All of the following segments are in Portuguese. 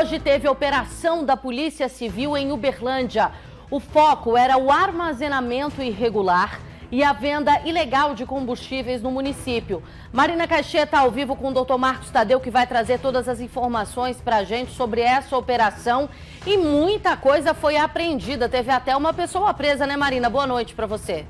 hoje teve operação da Polícia Civil em Uberlândia. O foco era o armazenamento irregular e a venda ilegal de combustíveis no município. Marina Caixeta está ao vivo com o Dr. Marcos Tadeu, que vai trazer todas as informações para a gente sobre essa operação. E muita coisa foi apreendida. Teve até uma pessoa presa, né, Marina? Boa noite para você.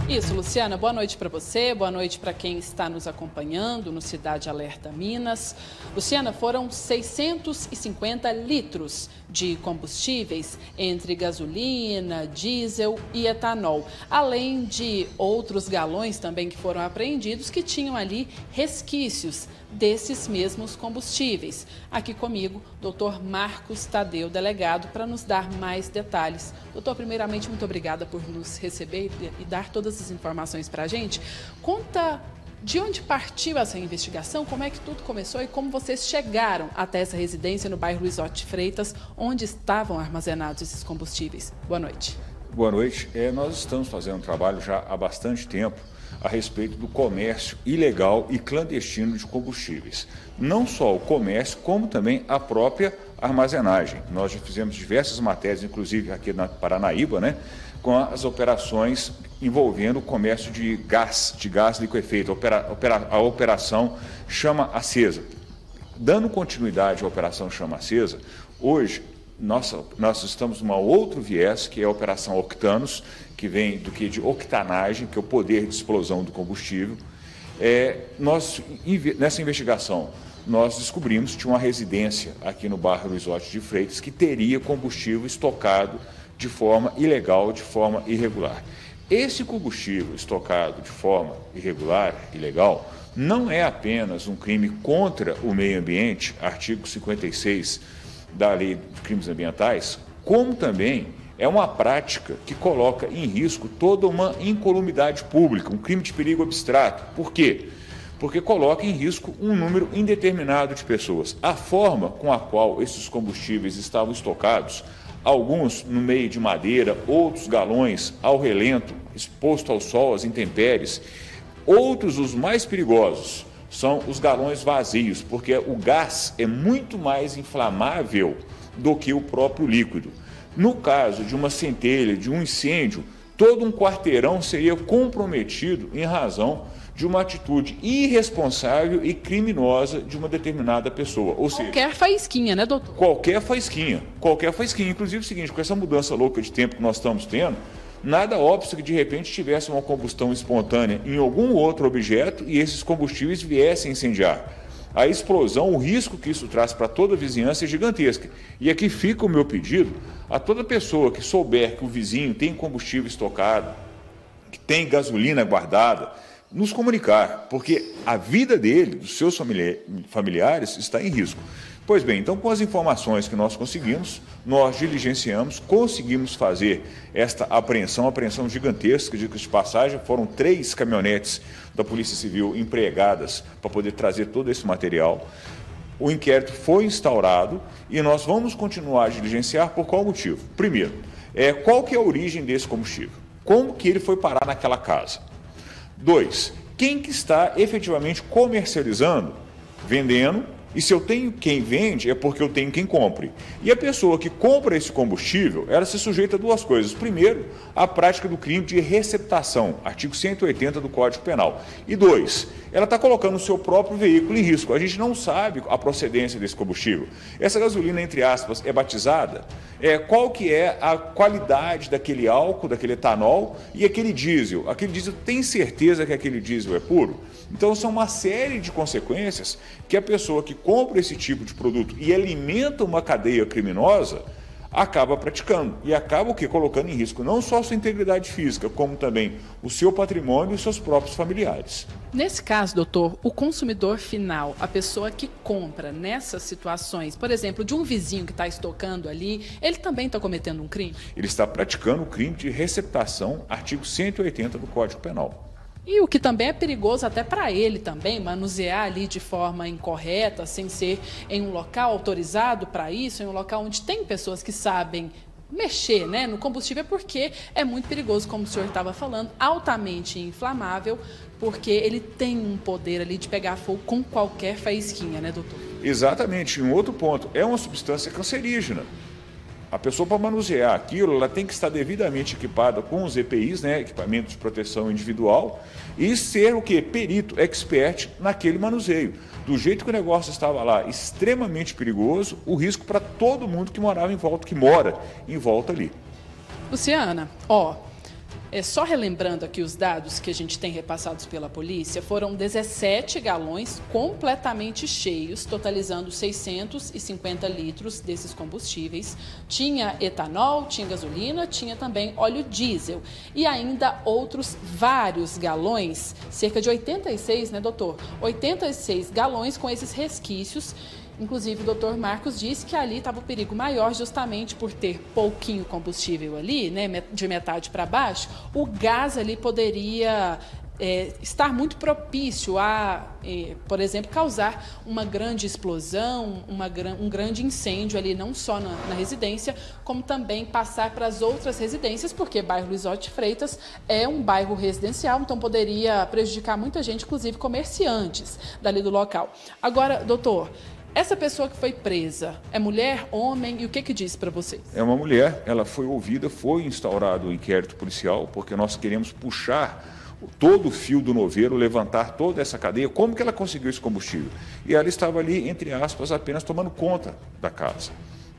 Isso, Luciana, boa noite para você, boa noite para quem está nos acompanhando no Cidade Alerta Minas. Luciana, foram 650 litros de combustíveis entre gasolina, diesel e etanol, além de outros galões também que foram apreendidos que tinham ali resquícios desses mesmos combustíveis. Aqui comigo, Dr. Marcos Tadeu, delegado, para nos dar mais detalhes. Doutor, primeiramente, muito obrigada por nos receber e dar todas as informações para a gente. Conta de onde partiu essa investigação, como é que tudo começou e como vocês chegaram até essa residência no bairro Luiz Otto Freitas, onde estavam armazenados esses combustíveis. Boa noite. Boa noite. Nós estamos fazendo um trabalho já há bastante tempo a respeito do comércio ilegal e clandestino de combustíveis. Não só o comércio, como também a própria armazenagem. Nós já fizemos diversas matérias, inclusive aqui na Paranaíba, né, com as operações envolvendo o comércio de gás liquefeito, a operação Chama Acesa. Dando continuidade à operação Chama Acesa, hoje nós estamos num outro viés, que é a operação Octanos, que vem do que de octanagem, que é o poder de explosão do combustível. Nessa investigação, nós descobrimos que tinha uma residência aqui no bairro Luiz Otto de Freitas que teria combustível estocado de forma ilegal, de forma irregular. Esse combustível estocado de forma irregular, ilegal, não é apenas um crime contra o meio ambiente, artigo 56 da Lei de Crimes Ambientais, como também é uma prática que coloca em risco toda uma incolumidade pública, um crime de perigo abstrato. Por quê? Porque coloca em risco um número indeterminado de pessoas. A forma com a qual esses combustíveis estavam estocados, alguns no meio de madeira, outros galões ao relento, exposto ao sol, às intempéries, outros, os mais perigosos, são os galões vazios, porque o gás é muito mais inflamável do que o próprio líquido. No caso de uma centelha, de um incêndio, todo um quarteirão seria comprometido em razão de uma atitude irresponsável e criminosa de uma determinada pessoa. Ou seja, qualquer faísquinha, né, doutor? Qualquer faísquinha. Inclusive é o seguinte, com essa mudança louca de tempo que nós estamos tendo, nada óbvio que de repente tivesse uma combustão espontânea em algum outro objeto e esses combustíveis viessem a incendiar. A explosão, o risco que isso traz para toda a vizinhança é gigantesca. E aqui fica o meu pedido a toda pessoa que souber que o vizinho tem combustível estocado, que tem gasolina guardada, nos comunicar, porque a vida dele, dos seus familiares, está em risco. Pois bem, então com as informações que nós conseguimos, nós diligenciamos, conseguimos fazer esta apreensão gigantesca, diga-se de passagem, foram 3 caminhonetes da Polícia Civil empregadas para poder trazer todo esse material. O inquérito foi instaurado e nós vamos continuar a diligenciar por qual motivo? Primeiro, qual que é a origem desse combustível? Como que ele foi parar naquela casa? 2, quem que está efetivamente comercializando, vendendo? E se eu tenho quem vende, é porque eu tenho quem compre. E a pessoa que compra esse combustível, ela se sujeita a 2 coisas. Primeiro, a prática do crime de receptação, artigo 180 do Código Penal. E 2, ela está colocando o seu próprio veículo em risco. A gente não sabe a procedência desse combustível. Essa gasolina, entre aspas, é batizada? Qual que é a qualidade daquele álcool, daquele etanol e aquele diesel? Aquele diesel, tem certeza que aquele diesel é puro? Então, são uma série de consequências que a pessoa que compra esse tipo de produto e alimenta uma cadeia criminosa acaba praticando e acaba o quê? Colocando em risco não só a sua integridade física, como também o seu patrimônio e os seus próprios familiares. Nesse caso, doutor, o consumidor final, a pessoa que compra nessas situações, por exemplo, de um vizinho que está estocando ali, ele também está cometendo um crime? Ele está praticando o crime de receptação, artigo 180 do Código Penal. E o que também é perigoso até para ele também, manusear ali de forma incorreta, sem ser em um local autorizado para isso, em um local onde tem pessoas que sabem mexer, né, no combustível, porque é muito perigoso, como o senhor estava falando, altamente inflamável, porque ele tem um poder ali de pegar fogo com qualquer faísquinha, né, doutor? Exatamente. E um outro ponto, é uma substância cancerígena. A pessoa, para manusear aquilo, ela tem que estar devidamente equipada com os EPIs, né, equipamento de proteção individual, e ser o quê? Perito, expert naquele manuseio. Do jeito que o negócio estava lá, extremamente perigoso, o risco para todo mundo que morava em volta, que mora em volta ali. Luciana, só relembrando aqui os dados que a gente tem repassados pela polícia, foram 17 galões completamente cheios, totalizando 650 litros desses combustíveis. Tinha etanol, tinha gasolina, tinha também óleo diesel. E ainda outros vários galões, cerca de 86, né, doutor? 86 galões com esses resquícios. Inclusive, o doutor Marcos disse que ali estava o perigo maior justamente por ter pouquinho combustível ali, né, de metade para baixo. O gás ali poderia estar muito propício a, por exemplo, causar uma grande explosão, um grande incêndio ali, não só na residência, como também passar para as outras residências, porque o bairro Luiz Otto Freitas é um bairro residencial, então poderia prejudicar muita gente, inclusive comerciantes dali do local. Agora, doutor, essa pessoa que foi presa é mulher, homem, e o que diz para vocês? É uma mulher, ela foi ouvida, foi instaurado o inquérito policial, porque nós queremos puxar todo o fio do novelo, levantar toda essa cadeia, como que ela conseguiu esse combustível? E ela estava ali, entre aspas, apenas tomando conta da casa.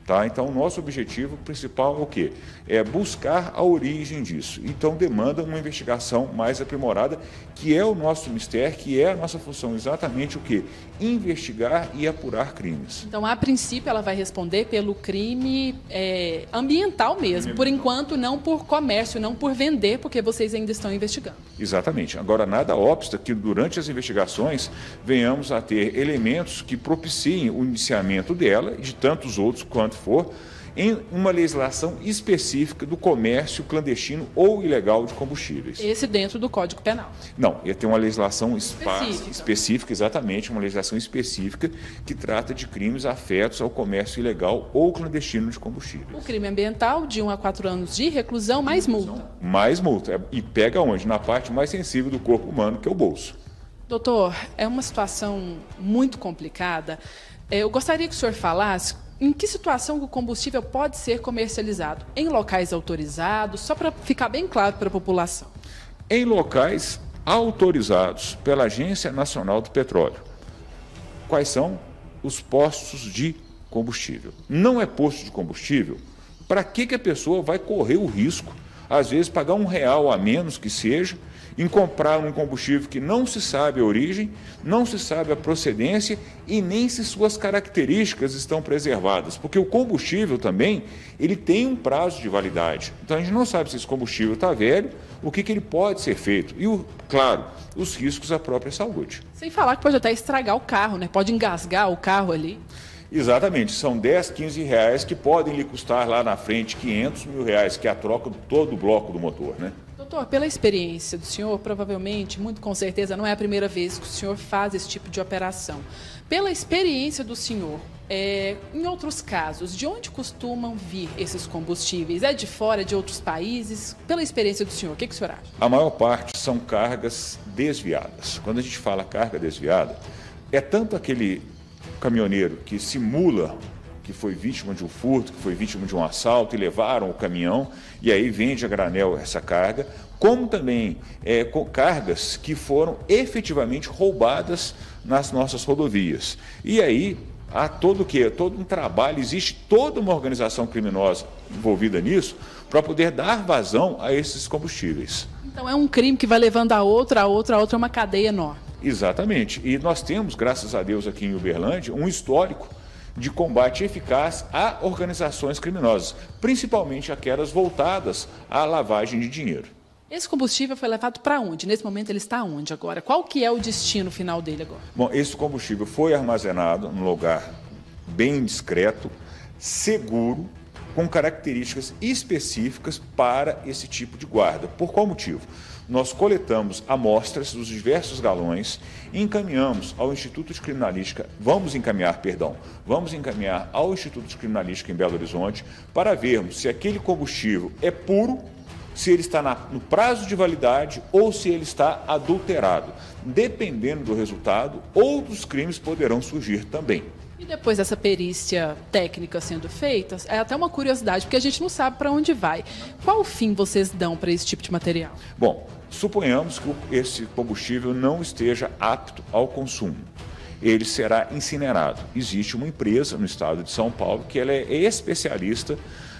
Tá? Então, o nosso objetivo principal é o quê? É buscar a origem disso. Então, demanda uma investigação mais aprimorada, que é o nosso mistério, que é a nossa função, exatamente o quê? Investigar e apurar crimes. Então, a princípio, ela vai responder pelo crime ambiental mesmo. Por enquanto, não por comércio, não por vender, porque vocês ainda estão investigando. Exatamente. Agora, nada obsta que durante as investigações venhamos a ter elementos que propiciem o iniciamento dela e de tantos outros quanto for, em uma legislação específica do comércio clandestino ou ilegal de combustíveis. Esse dentro do Código Penal? Não, ia ter uma legislação específica, exatamente, uma legislação específica que trata de crimes afetos ao comércio ilegal ou clandestino de combustíveis. O crime ambiental, de 1 a 4 anos de reclusão, mais multa. Mais multa. E pega onde? Na parte mais sensível do corpo humano, que é o bolso. Doutor, é uma situação muito complicada. Eu gostaria que o senhor falasse em que situação o combustível pode ser comercializado? Em locais autorizados, só para ficar bem claro para a população. Em locais autorizados pela Agência Nacional do Petróleo. Quais são os postos de combustível? Não é posto de combustível? Para que a pessoa vai correr o risco, às vezes, pagar R$1 a menos que seja, em comprar um combustível que não se sabe a origem, não se sabe a procedência e nem se suas características estão preservadas. Porque o combustível também, ele tem um prazo de validade. Então a gente não sabe se esse combustível está velho, o que ele pode ser feito. E, claro, os riscos à própria saúde. Sem falar que pode até estragar o carro, né? Pode engasgar o carro ali. Exatamente, são 10, 15 reais que podem lhe custar lá na frente 500 mil reais, que é a troca de todo o bloco do motor, né? Doutor, pela experiência do senhor, provavelmente, muito com certeza, não é a primeira vez que o senhor faz esse tipo de operação. Pela experiência do senhor, em outros casos, de onde costumam vir esses combustíveis? É de fora, de outros países? Pela experiência do senhor, o que o senhor acha? A maior parte são cargas desviadas. Quando a gente fala carga desviada, é tanto aquele caminhoneiro que simula que foi vítima de um furto, que foi vítima de um assalto e levaram o caminhão e aí vende a granel essa carga, como também com cargas que foram efetivamente roubadas nas nossas rodovias. E aí há todo um trabalho, existe toda uma organização criminosa envolvida nisso para poder dar vazão a esses combustíveis. Então é um crime que vai levando a outra, uma cadeia enorme. Exatamente. E nós temos, graças a Deus, aqui em Uberlândia, um histórico de combate eficaz a organizações criminosas, principalmente aquelas voltadas à lavagem de dinheiro. Esse combustível foi levado para onde? Nesse momento ele está onde agora? Qual que é o destino final dele agora? Bom, esse combustível foi armazenado num lugar bem discreto, seguro, com características específicas para esse tipo de guarda. Por qual motivo? nós coletamos amostras dos diversos galões e encaminhamos ao Instituto de Criminalística, vamos encaminhar ao Instituto de Criminalística em Belo Horizonte para vermos se aquele combustível é puro, se ele está no prazo de validade ou se ele está adulterado. Dependendo do resultado, outros crimes poderão surgir também. E depois dessa perícia técnica sendo feita, é até uma curiosidade, porque a gente não sabe para onde vai. Qual fim vocês dão para esse tipo de material? Bom, suponhamos que esse combustível não esteja apto ao consumo. Ele será incinerado. Existe uma empresa no estado de São Paulo que ela é especialista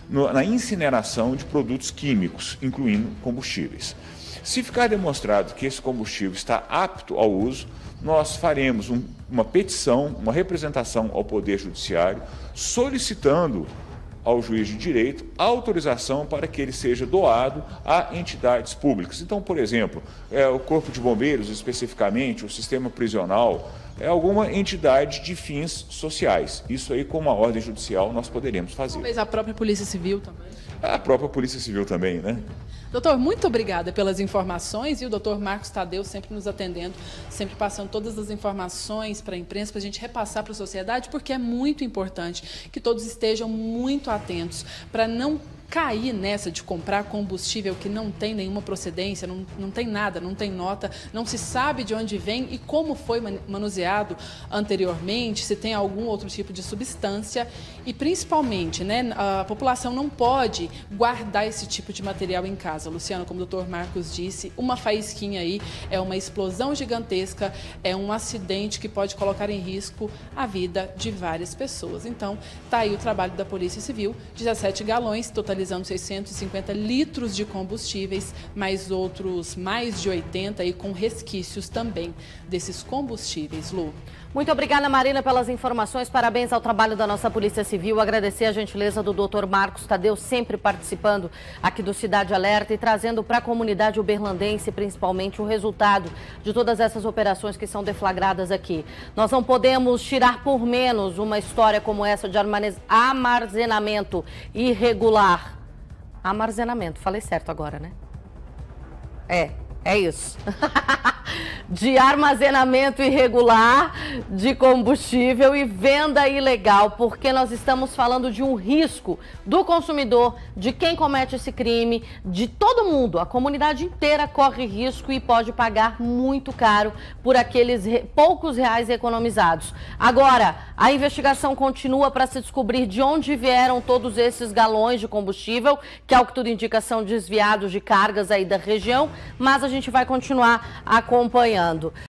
na incineração de produtos químicos, incluindo combustíveis. Se ficar demonstrado que esse combustível está apto ao uso, nós faremos uma petição, uma representação ao Poder Judiciário, solicitando ao juiz de direito a autorização para que ele seja doado a entidades públicas. Então, por exemplo, o Corpo de Bombeiros, especificamente, o sistema prisional, alguma entidade de fins sociais. Isso aí, com uma ordem judicial, nós poderemos fazer. Talvez a própria Polícia Civil também. A própria Polícia Civil também, né? Doutor, muito obrigada pelas informações, e o doutor Marcos Tadeu sempre nos atendendo, sempre passando todas as informações para a imprensa, para a gente repassar para a sociedade, porque é muito importante que todos estejam muito atentos para não cair nessa de comprar combustível que não tem nenhuma procedência, não tem nada, não tem nota, não se sabe de onde vem e como foi manuseado anteriormente, se tem algum outro tipo de substância e principalmente, né, a população não pode guardar esse tipo de material em casa. Luciano, como o doutor Marcos disse, uma faísquinha aí é uma explosão gigantesca, é um acidente que pode colocar em risco a vida de várias pessoas. Então, tá aí o trabalho da Polícia Civil, 17 galões, totalizando 650 litros de combustíveis, mais outros mais de 80 e com resquícios também desses combustíveis. Lu. Muito obrigada, Marina, pelas informações. Parabéns ao trabalho da nossa Polícia Civil. Agradecer a gentileza do Dr. Marcos Tadeu, sempre participando aqui do Cidade Alerta e trazendo para a comunidade uberlandense, principalmente, o resultado de todas essas operações que são deflagradas aqui. Nós não podemos tirar por menos uma história como essa de armazenamento irregular. Armazenamento, falei certo agora, né? É isso. De armazenamento irregular de combustível e venda ilegal, porque nós estamos falando de um risco do consumidor, de quem comete esse crime, de todo mundo. A comunidade inteira corre risco e pode pagar muito caro por aqueles poucos reais economizados. Agora, a investigação continua para se descobrir de onde vieram todos esses galões de combustível, que ao que tudo indica são desviados de cargas aí da região, mas a gente vai continuar acompanhando.